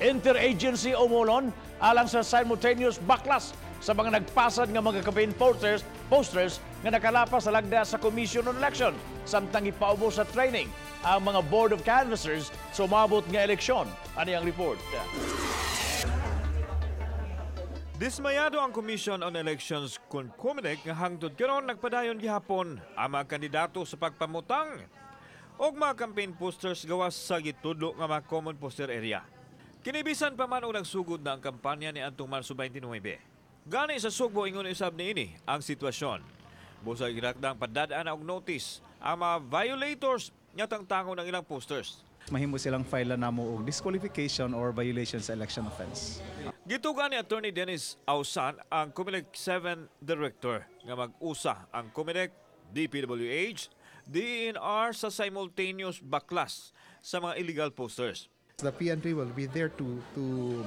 interagency umolon alang sa simultaneous baklas sa mga nagpasad nga mga campaign posters nga nakalapas sa lagda sa Commission on Election samtang ipaubo sa training ang mga Board of Canvassers sa umabot nga eleksyon. Ano ang report? Dismayado ang Commission on Elections kung COMELEC nga hangtod karon nagpadayon gihapon ang mga kandidato sa pagpamutang og mga campaign posters gawas sa gitudlo nga mga common poster area. Kinibisan pa man og nagsugod na ang kampanya ni Antong Marso 29. Gani sa Sugbo ingon usab niini ang sitwasyon. Busag girakdang padadaan og notice ang mga violators nga tangtangon ng ilang posters. Mahimo silang file na mo og disqualification or violation sa election offense. Gitugan ni Attorney Dennis Ausan ang COMELEC 7 Director nga mag-usa ang COMELEC, DPWH, DENR sa simultaneous baklas sa mga illegal posters. The PNP will be there to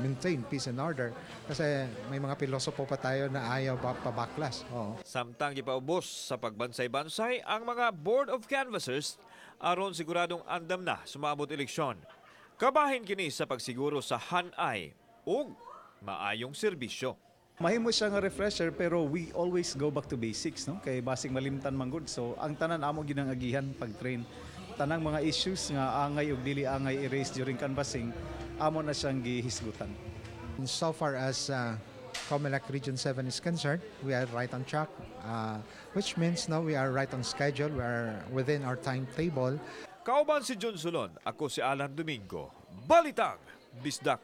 maintain peace and order kasi may mga pilosopo pa tayo na ayaw pa-baklas. Samtang ipaubos sa pagbansay-bansay ang mga Board of Canvassers aron siguradong andam na sumabot eleksyon. Kabahin kini sa pagsiguro sa hanay ug maayong serbisyo. Mahimo siya nga refresher pero we always go back to basics, no? Kay basing malimtan man gud. So ang tanan amo ginangagihan pag-train. Tanang mga issues nga angay ug dili angay erase during canvassing amo na siyang gihisgutan. So far as COMELEC Region 7 is concerned, we are right on track, which means now we are right on schedule, we are within our timetable. Kauban si John Sulon, ako si Alan Domingo, Balitang Bisdak.